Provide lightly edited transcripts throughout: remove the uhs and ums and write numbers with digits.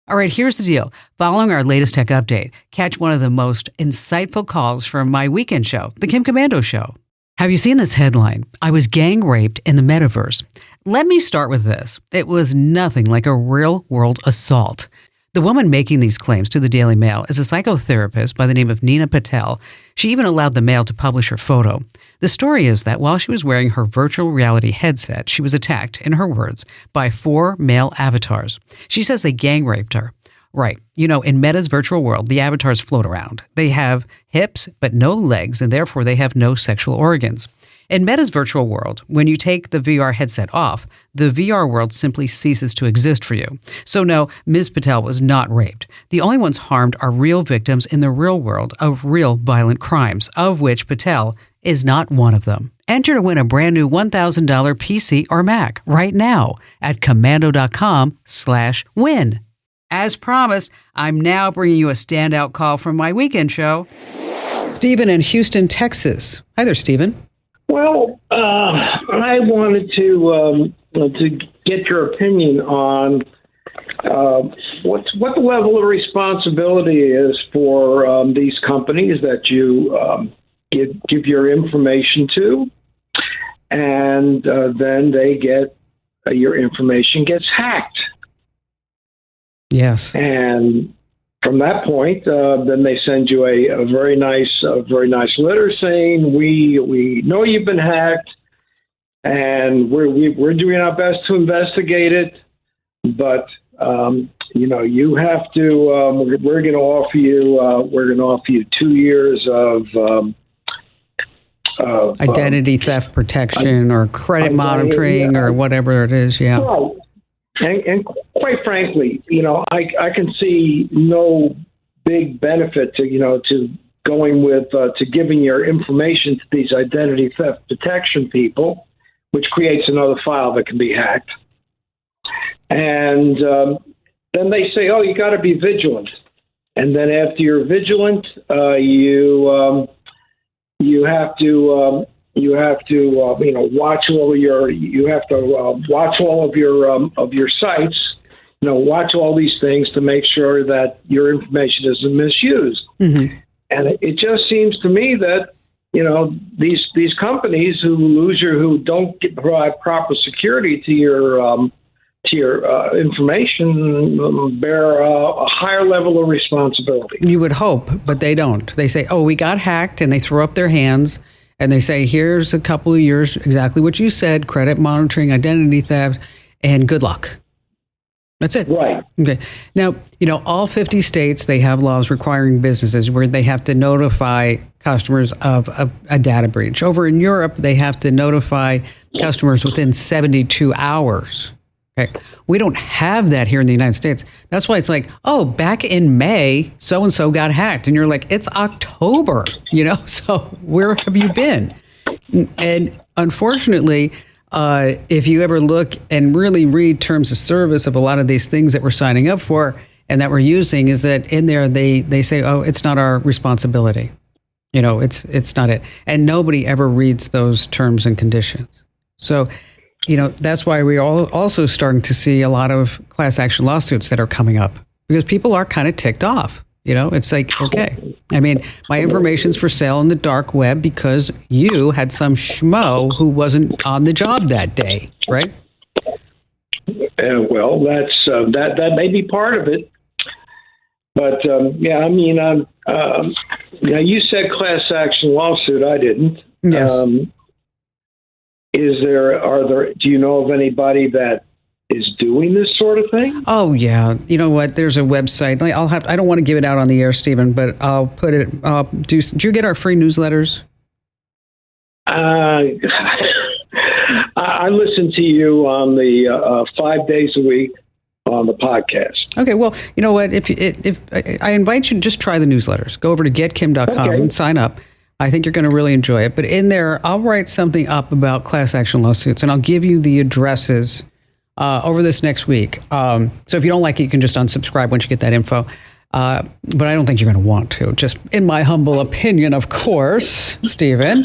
All right, here's the deal. Following our latest tech update, catch one of the most insightful calls from my weekend show, The Kim Komando Show. Have you seen this headline? I was gang raped in the Metaverse. Let me start with this. It was nothing like a real-world assault. The woman making these claims to the Daily Mail is a psychotherapist by the name of Nina Patel. She even allowed the Mail to publish her photo. The story is that while she was wearing her virtual reality headset, she was attacked, in her words, by 4 male avatars. She says they gang raped her. Right. You know, in Meta's virtual world, the avatars float around. They have hips, but no legs, and therefore they have no sexual organs. In Meta's virtual world, when you take the VR headset off, the VR world simply ceases to exist for you. So no, Ms. Patel was not raped. The only ones harmed are real victims in the real world of real violent crimes, of which Patel is not one of them. Enter to win a brand new $1,000 PC or Mac right now at komando.com/win. As promised, I'm now bringing you a standout call from my weekend show. Stephen in Houston, Texas. Hi there, Stephen. Well, I wanted to get your opinion on what the level of responsibility is for these companies that you give your information to, and then they get your information gets hacked. Yes. And from that point, then they send you a very nice letter saying we know you've been hacked, and we're doing our best to investigate it, but you have to. We're going to offer you 2 years of identity theft protection or credit monitoring or whatever it is. Yeah. Well, and quite frankly, I can see no big benefit to going with to giving your information to these identity theft protection people, which creates another file that can be hacked. And then they say, "Oh, you got to be vigilant." And then after you're vigilant, you have to watch all of your sites. Watch all these things to make sure that your information isn't misused. Mm-hmm. And it just seems to me that these companies who don't provide proper security to your information bear a higher level of responsibility. You would hope, but they don't. They say, "Oh, we got hacked," and they throw up their hands. And they say, here's a couple of years, exactly what you said, credit monitoring, identity theft, and good luck. That's it. Right. Okay. Now, all 50 states, they have laws requiring businesses where they have to notify customers of a data breach. Over in Europe, they have to notify customers within 72 hours. Okay. We don't have that here in the United States. That's why it's like, oh, back in May, so-and-so got hacked. And you're like, it's October, so where have you been? And unfortunately, if you ever look and really read terms of service of a lot of these things that we're signing up for and that we're using, is that in there they say, oh, it's not our responsibility. It's not it. And nobody ever reads those terms and conditions. So that's why we're also starting to see a lot of class action lawsuits that are coming up, because people are kind of ticked off. It's like, okay, my information's for sale in the dark web because you had some schmo who wasn't on the job that day, right? Well, that may be part of it. But, you said class action lawsuit. I didn't. Yes. Do you know of anybody that is doing this sort of thing? Oh, yeah. You know what? There's a website. I don't want to give it out on the air, Stephen, but I'll put it. Did you get our free newsletters? I listen to you on the 5 days a week on the podcast. Okay. Well, you know what? If I invite you to just try the newsletters, go over to getkim.com and sign up. I think you're going to really enjoy it. But in there, I'll write something up about class action lawsuits, and I'll give you the addresses over this next week. So if you don't like it, you can just unsubscribe once you get that info. But I don't think you're going to want to, just in my humble opinion, of course, Stephen.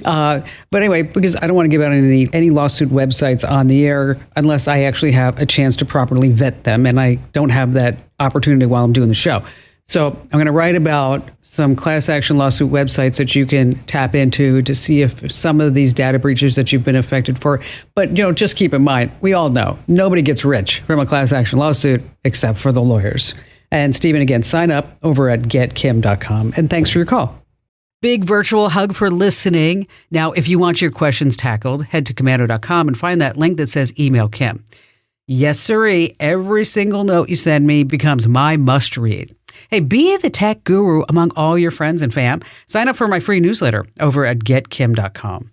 But anyway, because I don't want to give out any lawsuit websites on the air unless I actually have a chance to properly vet them, and I don't have that opportunity while I'm doing the show. So I'm going to write about some class action lawsuit websites that you can tap into to see if some of these data breaches that you've been affected for. But, just keep in mind, we all know nobody gets rich from a class action lawsuit except for the lawyers. And Stephen, again, sign up over at getkim.com. And thanks for your call. Big virtual hug for listening. Now, if you want your questions tackled, head to komando.com and find that link that says email Kim. Yes, sirree. Every single note you send me becomes my must read. Hey, be the tech guru among all your friends and fam. Sign up for my free newsletter over at getkim.com.